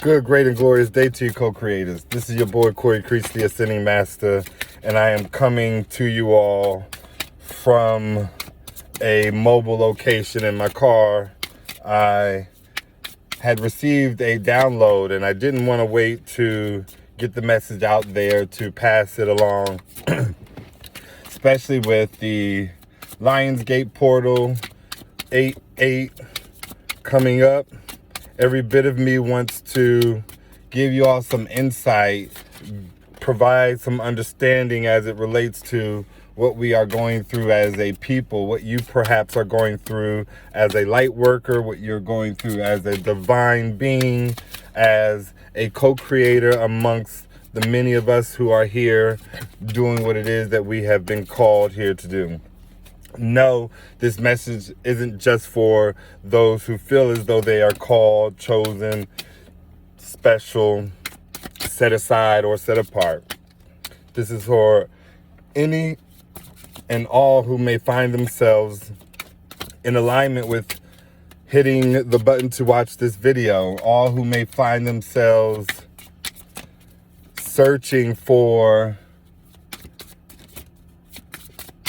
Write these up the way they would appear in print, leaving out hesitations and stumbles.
Good, great, and glorious day to you, co-creators. This is your boy, Corey Creech, the Ascending Master, and I am coming to you all from a mobile location in my car. I had received a download, and I didn't want to wait to get the message out there to pass it along, especially with the Lionsgate portal 8/8 coming up. Every bit of me wants to give you all some insight, provide some understanding as it relates to what we are going through as a people, what you perhaps are going through as a light worker, what you're going through as a divine being, as a co-creator amongst the many of us who are here doing what it is that we have been called here to do. No, this message isn't just for those who feel as though they are called, chosen, special, set aside, or set apart. This is for any and all who may find themselves in alignment with hitting the button to watch this video. All who may find themselves searching for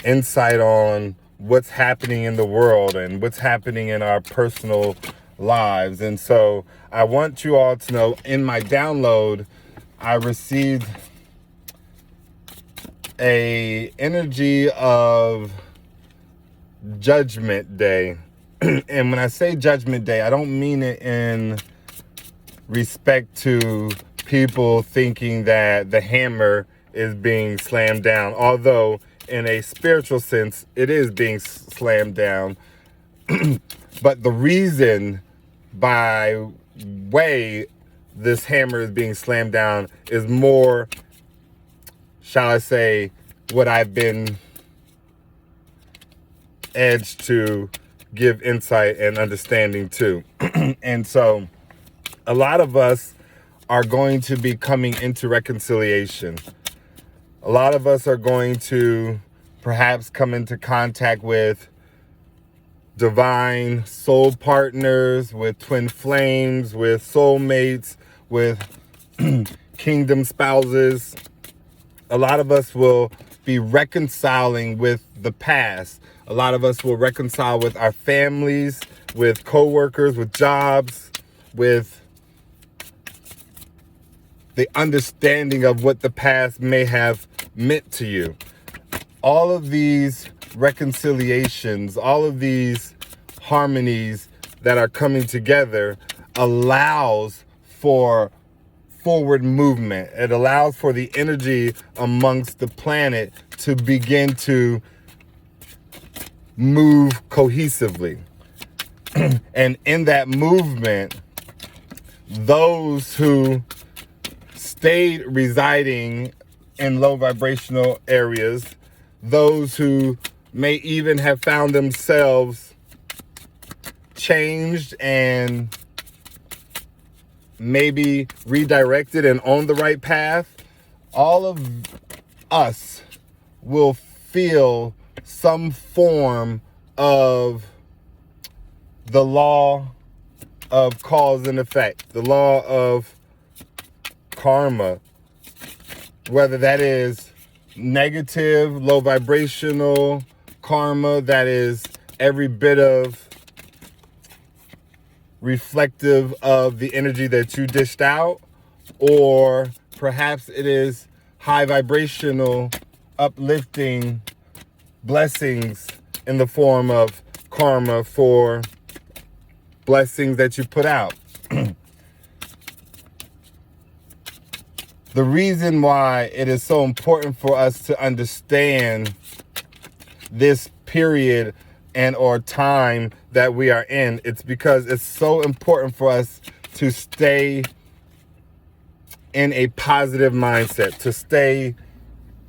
insight on what's happening in the world and what's happening in our personal lives. And so I want you all to know, in my download, I received a energy of Judgment Day. And when I say Judgment Day, I don't mean it in respect to people thinking that the hammer is being slammed down, although in a spiritual sense, it is being slammed down. But the reason by way this hammer is being slammed down is more, shall I say, what I've been edged to give insight and understanding to. And so a lot of us are going to be coming into reconciliation. A lot of us are going to perhaps come into contact with divine soul partners, with twin flames, with soulmates, with kingdom spouses. A lot of us will be reconciling with the past. A lot of us will reconcile with our families, with coworkers, with jobs, with the understanding of what the past may have meant to you. All of these reconciliations, all of these harmonies that are coming together allows for forward movement. It allows for the energy amongst the planet to begin to move cohesively. And in that movement, those who stayed residing in low vibrational areas, those who may even have found themselves changed and maybe redirected and on the right path, all of us will feel some form of the law of cause and effect, the law of karma, whether that is negative, low vibrational karma that is every bit of reflective of the energy that you dished out, or perhaps it is high vibrational, uplifting blessings in the form of karma for blessings that you put out. The reason why it is so important for us to understand this period and or time that we are in, it's because it's so important for us to stay in a positive mindset, to stay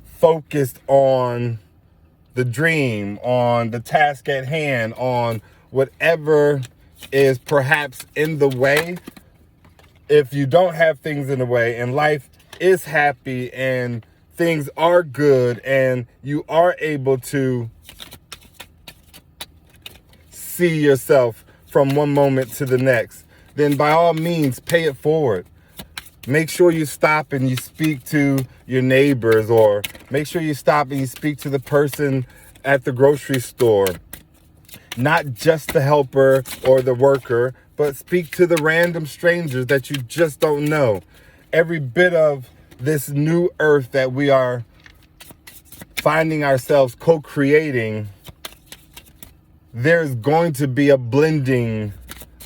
focused on the dream, on the task at hand, on whatever is perhaps in the way. If you don't have things in the way and life is happy and things are good and you are able to see yourself from one moment to the next, then by all means pay it forward. Make sure you stop and you speak to your neighbors, or make sure you stop and you speak to the person at the grocery store. Not just the helper or the worker, but speak to the random strangers that you just don't know. Every bit of this new earth that we are finding ourselves co-creating, there's going to be a blending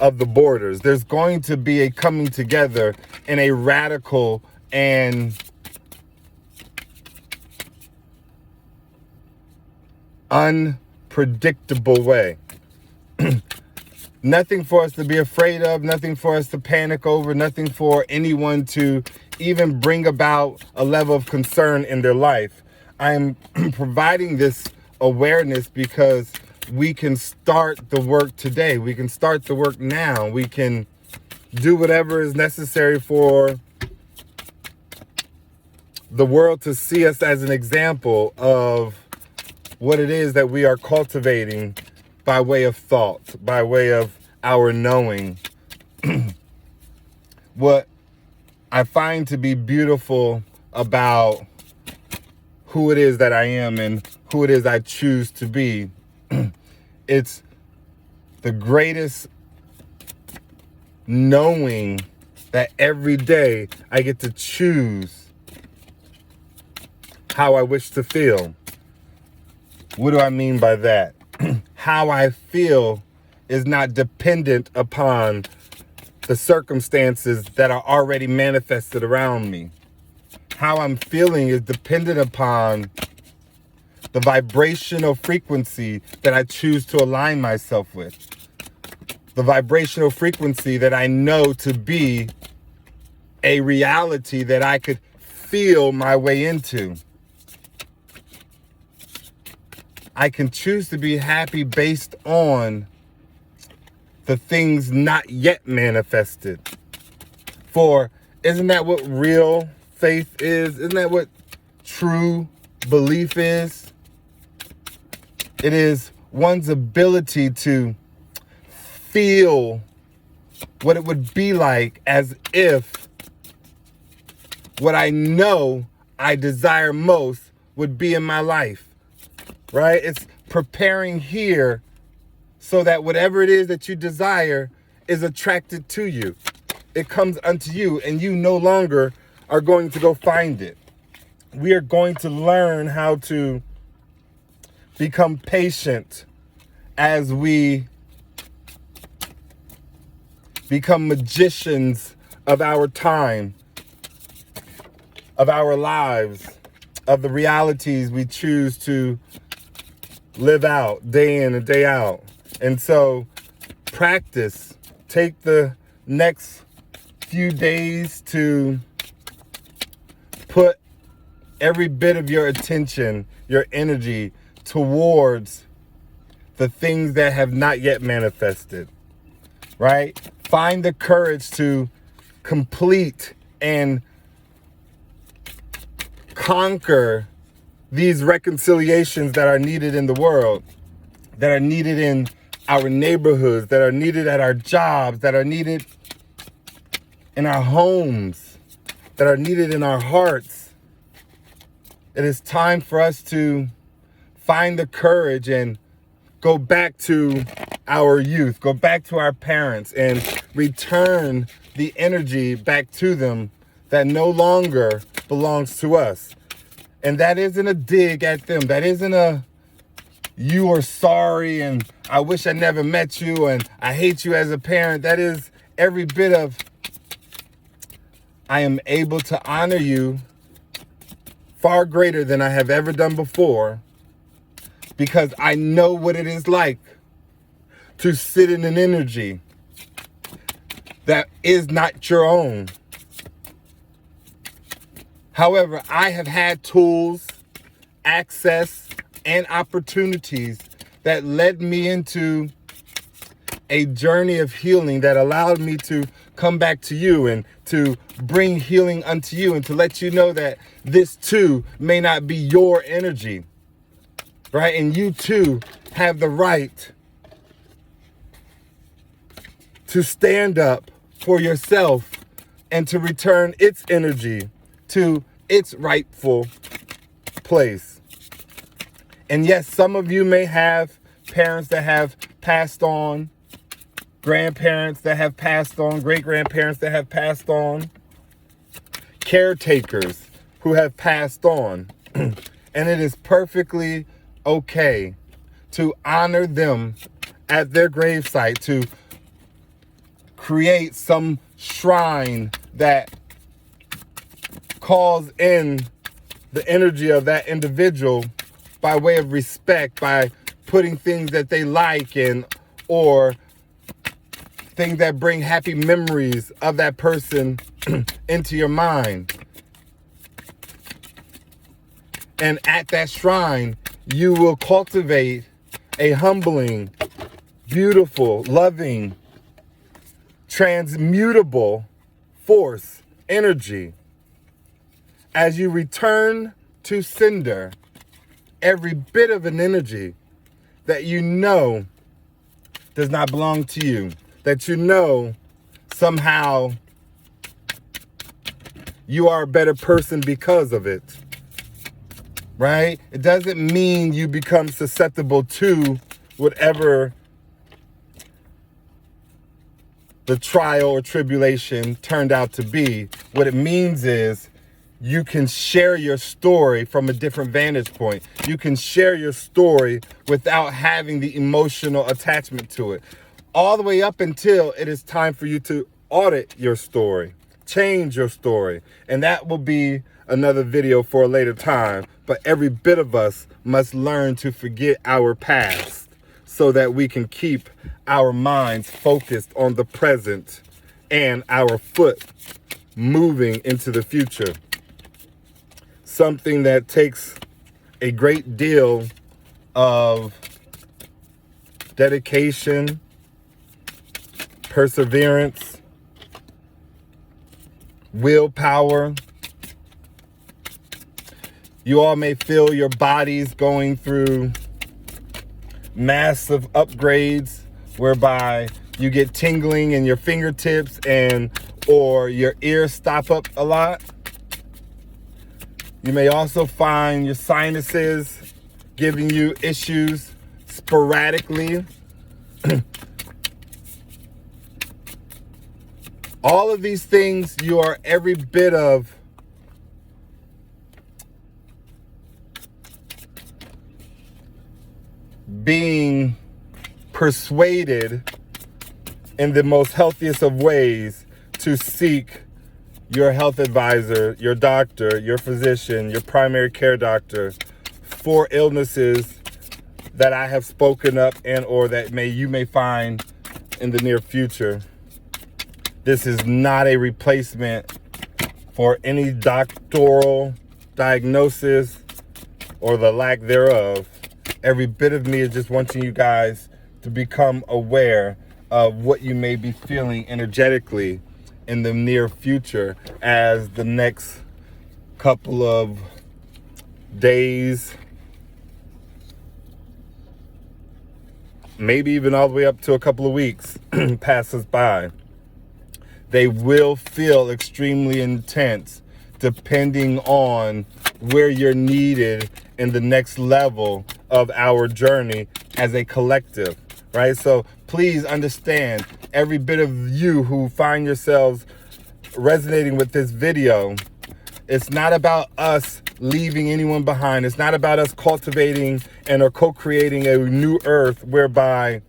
of the borders. There's going to be a coming together in a radical and unpredictable way. Nothing for us to be afraid of, nothing for us to panic over, nothing for anyone to even bring about a level of concern in their life. I'm providing this awareness because we can start the work today. We can start the work now. We can do whatever is necessary for the world to see us as an example of what it is that we are cultivating by way of thought, by way of our knowing. What I find to be beautiful about who it is that I am and who it is I choose to be, it's the greatest knowing that every day I get to choose how I wish to feel. What do I mean by that? How I feel is not dependent upon the circumstances that are already manifested around me. How I'm feeling is dependent upon the vibrational frequency that I choose to align myself with. The vibrational frequency that I know to be a reality that I could feel my way into. I can choose to be happy based on the things not yet manifested. For isn't that what real faith is? Isn't that what true belief is? It is one's ability to feel what it would be like as if what I know I desire most would be in my life. Right? It's preparing here so that whatever it is that you desire is attracted to you. It comes unto you and you no longer are going to go find it. We are going to learn how to become patient as we become magicians of our time, of our lives, of the realities we choose to live out day in and day out. And so practice. Take the next few days to put every bit of your attention, your energy towards the things that have not yet manifested, right? Find the courage to complete and conquer these reconciliations that are needed in the world, that are needed in our neighborhoods, that are needed at our jobs, that are needed in our homes, that are needed in our hearts. It is time for us to find the courage and go back to our youth, go back to our parents and return the energy back to them that no longer belongs to us. And that isn't a dig at them. That isn't a you are sorry and I wish I never met you and I hate you as a parent. That is every bit of I am able to honor you far greater than I have ever done before, because I know what it is like to sit in an energy that is not your own. However, I have had tools, access, and opportunities that led me into a journey of healing that allowed me to come back to you and to bring healing unto you and to let you know that this too may not be your energy, right? And you too have the right to stand up for yourself and to return its energy to its rightful place. And yes, some of you may have parents that have passed on, grandparents that have passed on, great-grandparents that have passed on, caretakers who have passed on. And it is perfectly okay to honor them at their gravesite, to create some shrine that calls in the energy of that individual by way of respect, by putting things that they like in, or things that bring happy memories of that person into your mind. And at that shrine, you will cultivate a humbling, beautiful, loving, transmutable force, energy. As you return to sender every bit of an energy that you know does not belong to you, that you know somehow you are a better person because of it, right? It doesn't mean you become susceptible to whatever the trial or tribulation turned out to be. What it means is you can share your story from a different vantage point. You can share your story without having the emotional attachment to it. All the way up until it is time for you to audit your story, change your story. And that will be another video for a later time. But every bit of us must learn to forget our past so that we can keep our minds focused on the present and our foot moving into the future. Something that takes a great deal of dedication, perseverance, willpower. You all may feel your bodies going through massive upgrades whereby you get tingling in your fingertips or your ears stop up a lot. You may also find your sinuses giving you issues sporadically. All of these things, you are every bit of being persuaded in the most healthiest of ways to seek your health advisor, your doctor, your physician, your primary care doctor for illnesses that I have spoken up and or that you may find in the near future. This is not a replacement for any doctoral diagnosis or the lack thereof. Every bit of me is just wanting you guys to become aware of what you may be feeling energetically in the near future as the next couple of days, maybe even all the way up to a couple of weeks passes by. They will feel extremely intense depending on where you're needed in the next level of our journey as a collective, right? So please understand, every bit of you who find yourselves resonating with this video, it's not about us leaving anyone behind. It's not about us cultivating and or co-creating a new earth whereby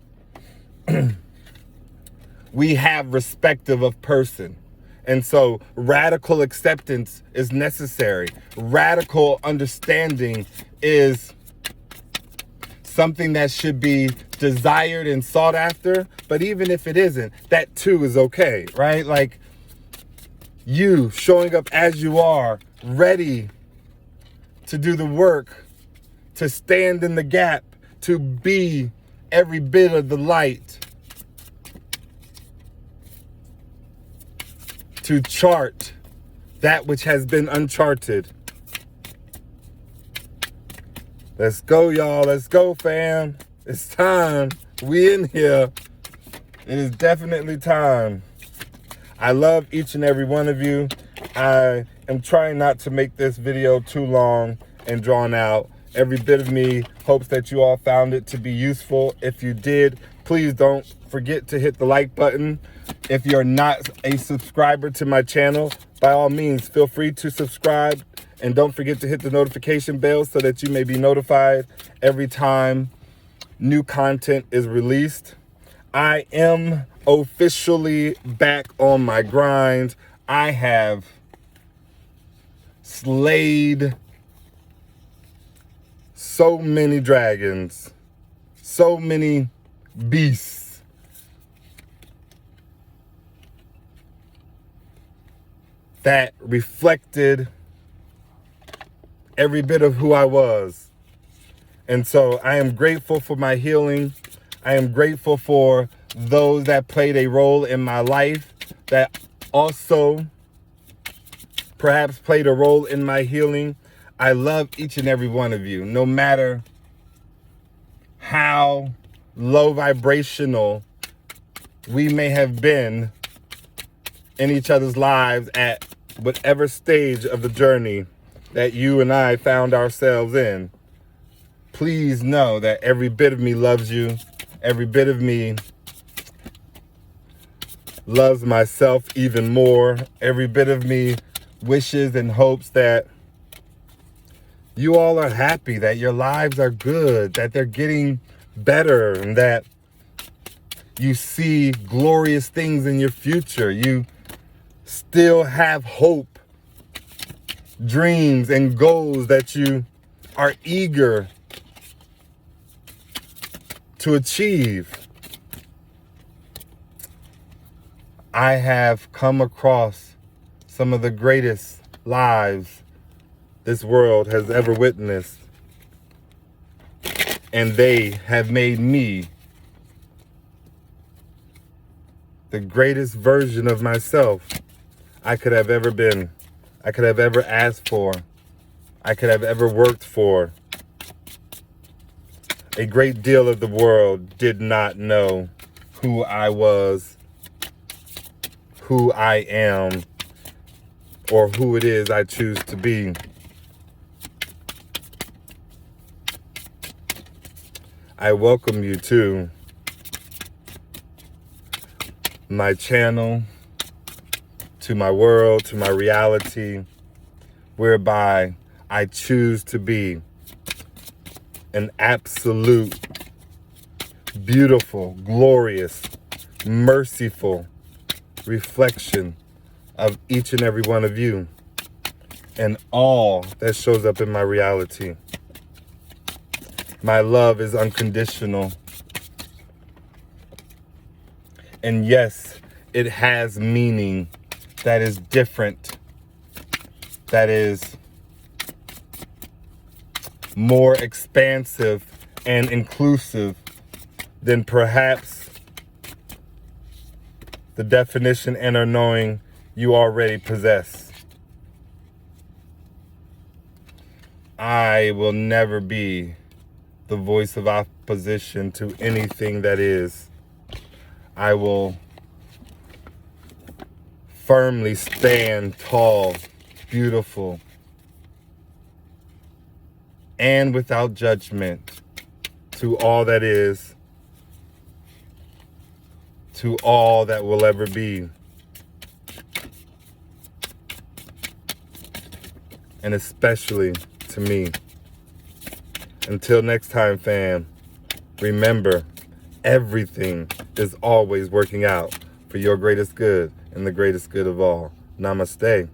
we have respective of person. And so radical acceptance is necessary. Radical understanding is something that should be desired and sought after. But even if it isn't, that too is okay, right? Like you showing up as you are, ready to do the work, to stand in the gap, to be every bit of the light, to chart that which has been uncharted. Let's go, y'all. Let's go, fam. It's time. We in here. It is definitely time. I love each and every one of you. I am trying not to make this video too long and drawn out. Every bit of me hopes that you all found it to be useful. If you did, please don't forget to hit the like button. If you're not a subscriber to my channel, by all means, feel free to subscribe. And don't forget to hit the notification bell so that you may be notified every time new content is released. I am officially back on my grind. I have slayed so many dragons, so many beasts. That reflected every bit of who I was. And so I am grateful for my healing. I am grateful for those that played a role in my life that also perhaps played a role in my healing. I love each and every one of you, no matter how low vibrational we may have been in each other's lives at whatever stage of the journey that you and I found ourselves in. Please know that every bit of me loves you. Every bit of me loves myself even more. Every bit of me wishes and hopes that you all are happy, that your lives are good, that they're getting better, and that you see glorious things in your future. You still have hope, dreams, and goals that you are eager to achieve. I have come across some of the greatest lives this world has ever witnessed, and they have made me the greatest version of myself I could have ever been, I could have ever asked for, I could have ever worked for. A great deal of the world did not know who I was, who I am, or who it is I choose to be. I welcome you to my channel, to my world, to my reality, whereby I choose to be an absolute, beautiful, glorious, merciful reflection of each and every one of you and all that shows up in my reality. My love is unconditional. And yes, it has meaning that is different, that is more expansive and inclusive than perhaps the definition and or knowing you already possess. I will never be the voice of opposition to anything that is. I will firmly stand tall, beautiful, and without judgment to all that is, to all that will ever be, and especially to me. Until next time, fam, remember, everything is always working out for your greatest good and the greatest good of all. Namaste.